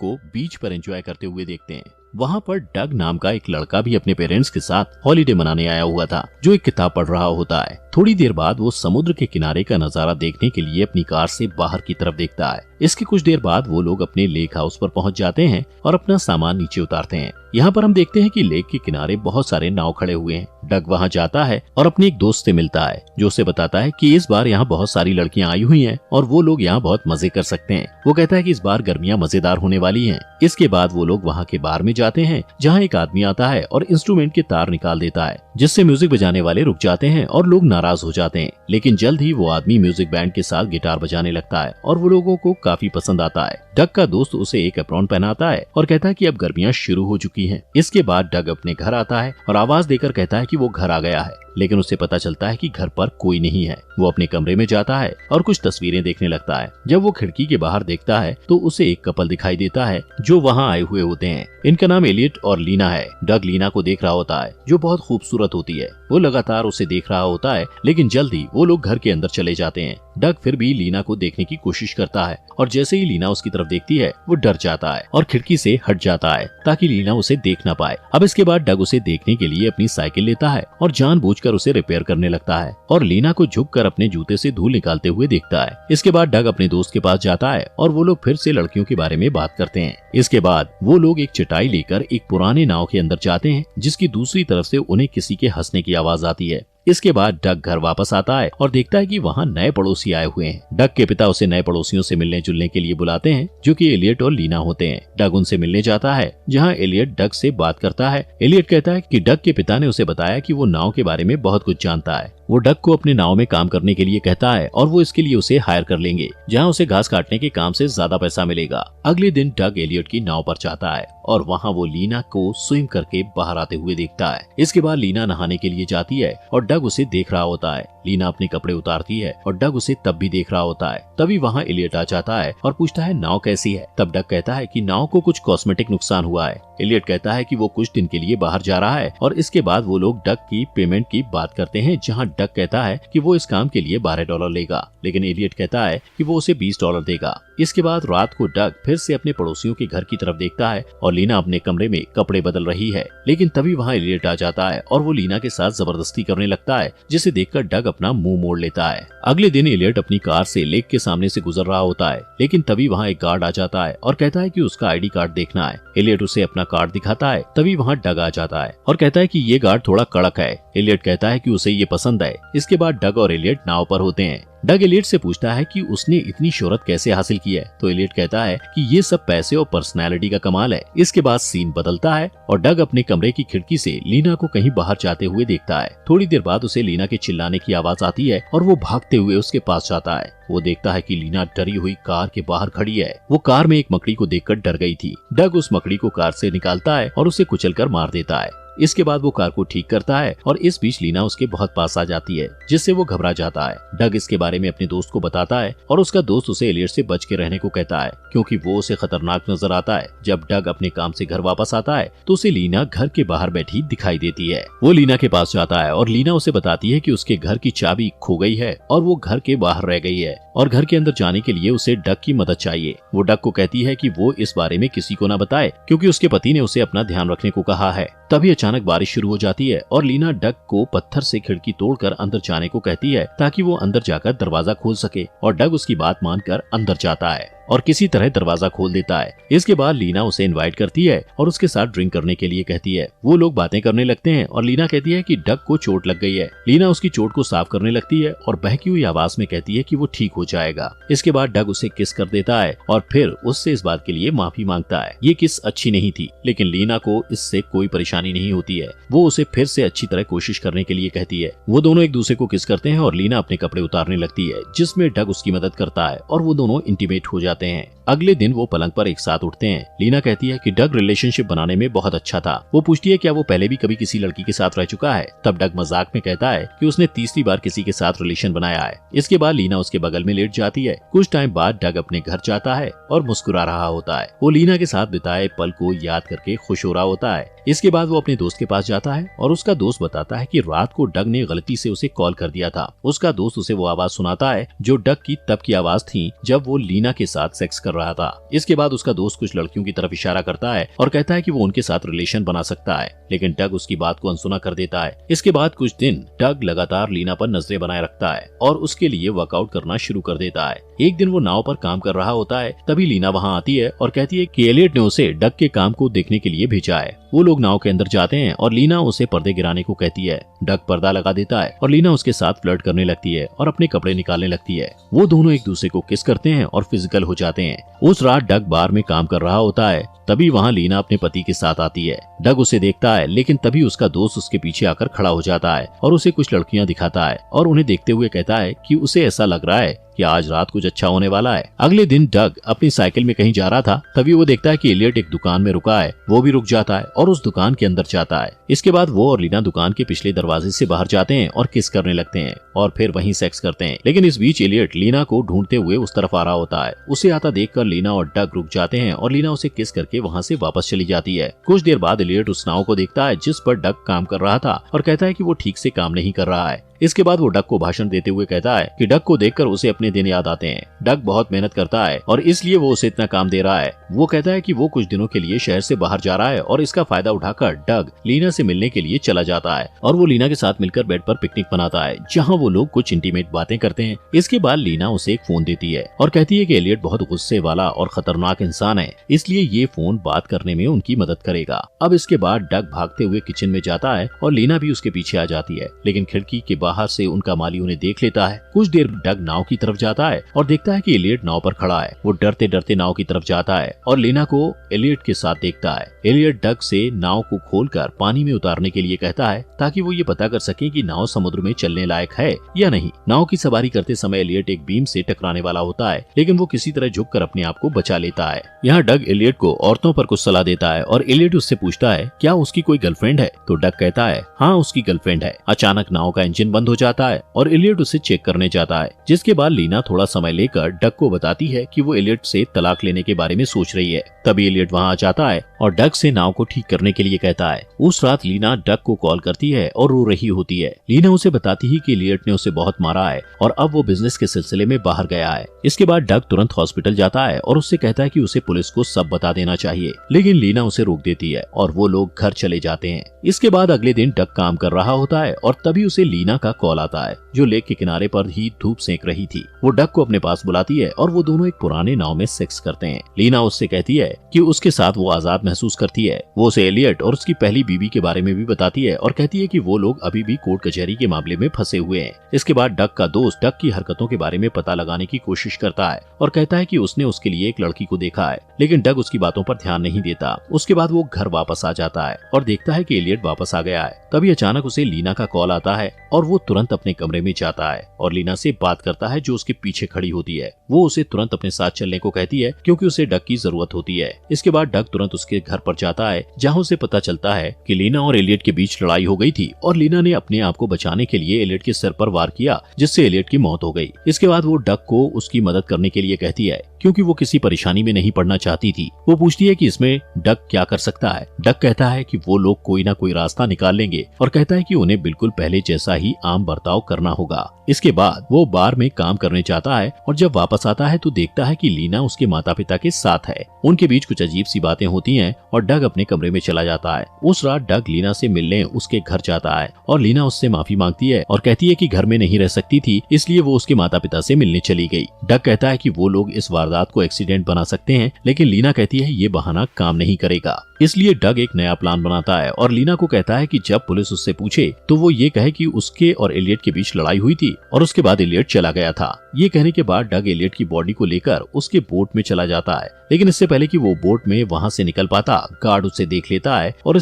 को बीच पर एंजॉय करते हुए देखते हैं। वहाँ पर डग नाम का एक लड़का भी अपने पेरेंट्स के साथ हॉलीडे मनाने आया हुआ था, जो एक किताब पढ़ रहा होता है। थोड़ी देर बाद वो समुद्र के किनारे का नजारा देखने के लिए अपनी कार से बाहर की तरफ देखता है। इसके कुछ देर बाद वो लोग अपने लेक हाउस पर पहुंच जाते हैं और अपना सामान नीचे उतारते हैं। यहाँ पर हम देखते हैं कि लेक के किनारे बहुत सारे नाव खड़े हुए हैं। डग वहाँ जाता है और अपने एक दोस्त से मिलता है, जो उसे बताता है कि इस बार यहाँ बहुत सारी लड़कियाँ आई हुई हैं और वो लोग यहाँ बहुत मजे कर सकते हैं। वो कहता है कि इस बार गर्मियाँ मजेदार होने वाली हैं। इसके बाद वो लोग वहाँ के बार में जाते हैं, जहाँ एक आदमी आता है और इंस्ट्रूमेंट के तार निकाल देता है, जिससे म्यूजिक बजाने वाले रुक जाते हैं और लोग नाराज हो जाते हैं। लेकिन जल्द ही वो आदमी म्यूजिक बैंड के साथ गिटार बजाने लगता है और वो लोगों को काफी पसंद आता है। डग का दोस्त उसे एक एप्रॉन पहनाता है और कहता है कि अब गर्मियाँ शुरू हो चुकी हैं। इसके बाद डग अपने घर आता है और आवाज देकर कहता है कि वो घर आ गया है, लेकिन उसे पता चलता है कि घर पर कोई नहीं है। वो अपने कमरे में जाता है और कुछ तस्वीरें देखने लगता है। जब वो खिड़की के बाहर देखता है तो उसे एक कपल दिखाई देता है जो वहाँ आए हुए होते हैं। इनका नाम एलियट और लीना है। डग लीना को देख रहा होता है, जो बहुत खूबसूरत होती है। वो लगातार उसे देख रहा होता है, लेकिन जल्द ही वो लोग घर के अंदर चले जाते हैं। डग फिर भी लीना को देखने की कोशिश करता है और जैसे ही लीना उसकी तरफ देखती है वो डर जाता है और खिड़की से हट जाता है ताकि लीना उसे देख ना पाए। अब इसके बाद डग उसे देखने के लिए अपनी साइकिल लेता है और जानबूझकर उसे रिपेयर करने लगता है और लीना को झुककर अपने जूते से धूल निकालते हुए देखता है। इसके बाद डग अपने दोस्त के पास जाता है और वो लोग फिर से लड़कियों के बारे में बात करते हैं। इसके बाद वो लोग एक चटाई लेकर एक पुराने नाव के अंदर जाते हैं, जिसकी दूसरी तरफ से उन्हें किसी के हंसने की आवाज आती है। इसके बाद डग घर वापस आता है और देखता है कि वहाँ नए पड़ोसी आए हुए हैं। डग के पिता उसे नए पड़ोसियों से मिलने जुलने के लिए बुलाते हैं, जो कि एलियट और लीना होते हैं। डग उनसे मिलने जाता है, जहाँ एलियट डग से बात करता है। एलियट कहता है कि डग के पिता ने उसे बताया कि वो नाव के बारे में बहुत कुछ जानता है। वो डग को अपने नाव में काम करने के लिए कहता है और वो इसके लिए उसे हायर कर लेंगे, जहाँ उसे घास काटने के काम से ज्यादा पैसा मिलेगा। अगले दिन डग एलियट की नाव पर जाता है और वहाँ वो लीना को स्विम करके बाहर आते हुए देखता है। इसके बाद लीना नहाने के लिए जाती है और डग उसे देख रहा होता है। लीना अपने कपड़े उतारती है और डग उसे तब भी देख रहा होता है। तभी वहाँ एलियट आ जाता है और पूछता है नाव कैसी है। तब डग कहता है कि नाव को कुछ कॉस्मेटिक नुकसान हुआ है। एलियट कहता है कि वो कुछ दिन के लिए बाहर जा रहा है और इसके बाद वो लोग डग की पेमेंट की बात करते हैं, जहाँ डग कहता है कि वो इस काम के लिए $12 लेगा, लेकिन एलियट कहता है कि वो उसे $20 देगा। इसके बाद रात को डग फिर से अपने पड़ोसियों के घर की तरफ देखता है और लीना अपने कमरे में कपड़े बदल रही है, लेकिन तभी वहाँ एलियट आ जाता है और वो लीना के साथ जबरदस्ती करने लगता है, जिसे देखकर डग अपना मुंह मोड़ लेता है। अगले दिन एलियट अपनी कार से लेक के सामने से गुजर रहा होता है, लेकिन तभी वहाँ एक गार्ड आ जाता है और कहता है कि उसका आईडी कार्ड देखना है। एलियट उसे अपना कार्ड दिखाता है। तभी वहाँ डग आ जाता है और कहता है कि ये गार्ड थोड़ा कड़क है। एलियट कहता है कि उसे ये पसंद है। इसके बाद डग और एलियट नाव पर होते हैं। डग एलियट से पूछता है कि उसने इतनी शोहरत कैसे हासिल की है, तो एलियट कहता है कि ये सब पैसे और पर्सनैलिटी का कमाल है। इसके बाद सीन बदलता है और डग अपने कमरे की खिड़की से लीना को कहीं बाहर जाते हुए देखता है। थोड़ी देर बाद उसे लीना के चिल्लाने की आवाज आती है और वो भागते हुए उसके पास जाता है। वो देखता है कि लीना डरी हुई कार के बाहर खड़ी है। वो कार में एक मकड़ी को देखकर डर गई थी। डग उस मकड़ी को कार से निकालता है और उसे कुचलकर मार देता है। इसके बाद वो कार को ठीक करता है और इस बीच लीना उसके बहुत पास आ जाती है, जिससे वो घबरा जाता है। डग इसके बारे में अपने दोस्त को बताता है और उसका दोस्त उसे एलियट से बच के रहने को कहता है, क्योंकि वो उसे खतरनाक नजर आता है। जब डग अपने काम से घर वापस आता है तो उसे लीना घर के बाहर बैठी दिखाई देती है। वो लीना के पास जाता है और लीना उसे बताती है कि उसके घर की चाबी खो गई है और वो घर के बाहर रह गई है और घर के अंदर जाने के लिए उसे डग की मदद चाहिए। वो डग को कहती है कि वो इस बारे में किसी को न बताए, क्योंकि उसके पति ने उसे अपना ध्यान रखने को कहा है। तभी अचानक बारिश शुरू हो जाती है और लीना डग को पत्थर से खिड़की तोड़कर अंदर जाने को कहती है, ताकि वो अंदर जाकर दरवाजा खोल सके, और डग उसकी बात मानकर अंदर जाता है और किसी तरह दरवाजा खोल देता है। इसके बाद लीना उसे इनवाइट करती है और उसके साथ ड्रिंक करने के लिए कहती है। वो लोग बातें करने लगते हैं और लीना कहती है कि डग को चोट लग गई है। लीना उसकी चोट को साफ करने लगती है और बहकी हुई आवाज में कहती है कि वो ठीक हो जाएगा। इसके बाद डग उसे किस कर देता है और फिर उससे इस बात के लिए माफी मांगता है। ये किस अच्छी नहीं थी, लेकिन लीना को इससे कोई परेशानी नहीं होती है। वो उसे फिर से अच्छी तरह कोशिश करने के लिए कहती है। वो दोनों एक दूसरे को किस करते हैं और लीना अपने कपड़े उतारने लगती है, जिसमें डग उसकी मदद करता है और वो दोनों इंटीमेट हो जाते हैं। अगले दिन वो पलंग पर एक साथ उठते हैं। लीना कहती है कि डग रिलेशनशिप बनाने में बहुत अच्छा था। वो पूछती है क्या वो पहले भी कभी किसी लड़की के साथ रह चुका है। तब डग मजाक में कहता है कि उसने तीसरी बार किसी के साथ रिलेशन बनाया है। इसके बाद लीना उसके बगल में लेट जाती है। कुछ टाइम बाद डग अपने घर जाता है और मुस्कुरा रहा होता है। वो लीना के साथ बिताए पल को याद करके खुश हो रहा होता है। इसके बाद वो अपने दोस्त के पास जाता है और उसका दोस्त बताता है कि रात को डग ने गलती से उसे कॉल कर दिया था। उसका दोस्त उसे वो आवाज सुनाता है जो डग की तब की आवाज थी जब वो लीना के साथ सेक्स कर कर रहा था। इसके बाद उसका दोस्त कुछ लड़कियों की तरफ इशारा करता है और कहता है कि वो उनके साथ रिलेशन बना सकता है, लेकिन डग उसकी बात को अनसुना कर देता है। इसके बाद कुछ दिन डग लगातार लीना पर नजरें बनाए रखता है और उसके लिए वर्कआउट करना शुरू कर देता है। एक दिन वो नाव पर काम कर रहा होता है, तभी लीना वहाँ आती है और कहती है कि एलियट ने उसे डग के काम को देखने के लिए भेजा है। वो लोग नाव के अंदर जाते हैं और लीना उसे पर्दे गिराने को कहती है। डग पर्दा लगा देता है और लीना उसके साथ फ्लर्ट करने लगती है और अपने कपड़े निकालने लगती है। वो दोनों एक दूसरे को किस करते हैं और फिजिकल हो जाते हैं। उस रात डग बार में काम कर रहा होता है, तभी वहाँ लीना अपने पति के साथ आती है। डग उसे देखता है, लेकिन तभी उसका दोस्त उसके पीछे आकर खड़ा हो जाता है और उसे कुछ लड़कियां दिखाता है और उन्हें देखते हुए कहता है कि उसे ऐसा लग रहा है कि आज रात कुछ अच्छा होने वाला है। अगले दिन डग अपनी साइकिल में कहीं जा रहा था, तभी वो देखता है कि एलियट एक दुकान में रुका है। वो भी रुक जाता है और उस दुकान के अंदर जाता है। इसके बाद वो और लीना दुकान के पिछले दरवाजे से बाहर जाते हैं और किस करने लगते हैं और फिर वहीं सेक्स करते हैं। लेकिन इस बीच एलियट लीना को ढूंढते हुए उस तरफ आ रहा होता है। उसे आता देखकर लीना और डग रुक जाते हैं और लीना उसे किस करके वहाँ से वापस चली जाती है। कुछ देर बाद एलियट उस नाव को देखता है जिस पर डग काम कर रहा था और कहता है कि वो ठीक से काम नहीं कर रहा है। इसके बाद वो डग को भाषण देते हुए कहता है कि डग को देखकर उसे अपने दिन याद आते हैं। डग बहुत मेहनत करता है और इसलिए वो उसे इतना काम दे रहा है। वो कहता है कि वो कुछ दिनों के लिए शहर से बाहर जा रहा है और इसका फायदा उठाकर डग लीना से मिलने के लिए चला जाता है और वो लीना के साथ मिलकर बेड पर पिकनिक मनाता है, जहाँ वो लोग कुछ इंटीमेट बातें करते हैं। इसके बाद लीना उसे एक फोन देती है और कहती है कि एलियट बहुत गुस्से वाला और खतरनाक इंसान है, इसलिए ये फोन बात करने में उनकी मदद करेगा। अब इसके बाद डग भागते हुए किचन में जाता है और लीना भी उसके पीछे आ जाती है, लेकिन खिड़की के बाहर से उनका माली उन्हें देख लेता है। कुछ देर डग नाव की तरफ जाता है और देखता है कि एलियट नाव पर खड़ा है। वो डरते डरते नाव की तरफ जाता है और लीना को एलियट के साथ देखता है। एलियट डग से नाव को खोलकर पानी में उतारने के लिए कहता है ताकि वो ये पता कर सके कि नाव समुद्र में चलने लायक है या नहीं। नाव की सवारी करते समय एलियट एक बीम से टकराने वाला होता है, लेकिन वो किसी तरह झुककर अपने आप को बचा लेता है। यहाँ डग एलियट को औरतों पर कुछ सलाह देता है और एलियट उससे पूछता है क्या उसकी कोई गर्लफ्रेंड है, तो डग कहता है हाँ उसकी गर्लफ्रेंड है। अचानक नाव का इंजन बंद हो जाता है और एलियट उसे चेक करने जाता है, जिसके बाद लीना थोड़ा समय लेकर डग को बताती है कि वो एलियट से तलाक लेने के बारे में सोच रही है। तभी एलियट वहाँ आ जाता है और डग से नाव को ठीक करने के लिए कहता है। उस रात लीना डग को कॉल करती है और रो रही होती है। लीना उसे बताती है कि एलियट ने उसे बहुत मारा है और अब वो बिजनेस के सिलसिले में बाहर गया है। इसके बाद डग तुरंत हॉस्पिटल जाता है और उससे कहता है कि उसे पुलिस को सब बता देना चाहिए, लेकिन लीना उसे रोक देती है और वो लोग घर चले जाते हैं। इसके बाद अगले दिन डग काम कर रहा होता है और तभी उसे लीना का कॉल आता है, जो लेक के किनारे पर ही धूप सेक रही थी। वो डग को अपने पास बुलाती है और वो दोनों एक पुराने नाव में सेक्स करते हैं। लीना उससे कहती है कि उसके साथ वो आजाद महसूस करती है। वो उसे एलियट और उसकी पहली बीवी के बारे में भी बताती है और कहती है कि वो लोग अभी भी कोर्ट कचहरी के मामले में फंसे हुए हैं। इसके बाद डग का दोस्त डग की हरकतों के बारे में पता लगाने की कोशिश करता है और कहता है कि उसने उसके लिए एक लड़की को देखा है, लेकिन डग उसकी बातों पर ध्यान नहीं देता। उसके बाद वो घर वापस आ जाता है और देखता है कि एलियट वापस आ गया है। तभी अचानक उसे लीना का कॉल आता है और वो तुरंत अपने कमरे में जाता है और लीना से बात करता है, जो उसके पीछे खड़ी होती है। वो उसे तुरंत अपने साथ चलने को कहती है क्योंकि उसे डग की जरूरत होती है। इसके बाद डग तुरंत उसके घर पर जाता है, जहाँ उसे पता चलता है कि लीना और एलियट के बीच लड़ाई हो गई थी और लीना ने अपने आप को बचाने के लिए एलियट के सिर पर वार किया, जिससे एलियट की मौत हो गई। इसके बाद वो डग को उसकी मदद करने के लिए कहती है क्योंकि वो किसी परेशानी में नहीं पड़ना चाहती थी। वो पूछती है कि इसमें डग क्या कर सकता है। डग कहता है कि वो लोग कोई ना कोई रास्ता निकाल लेंगे और कहता है कि उन्हें बिल्कुल पहले जैसा ही आम बर्ताव करना होगा। इसके बाद वो बार में काम करने जाता है और जब वापस आता है तो देखता है कि लीना उसके माता पिता के साथ है। उनके बीच कुछ अजीब सी बातें होती हैं और डग अपने कमरे में चला जाता है। उस रात डग लीना से मिलने उसके घर जाता है और लीना उससे माफी मांगती है और कहती है कि घर में नहीं रह सकती थी, इसलिए वो उसके माता पिता से मिलने चली गई। डग कहता है कि वो लोग इस वारदात को एक्सीडेंट बना सकते हैं, लेकिन लीना कहती है ये बहाना काम नहीं करेगा। इसलिए डग एक नया प्लान बनाता है और लीना को कहता है कि जब पुलिस उससे पूछे तो वो ये कहे कि उसके और एलियट के बीच लड़ाई हुई थी और उसके बाद एलियट चला गया था। ये कहने के बाद डग एलियट की बॉडी को लेकर उसके बोट में चला जाता है, लेकिन इससे पहले कि वो बोट में वहाँ से निकल पाता, गार्ड उसे देख लेता है और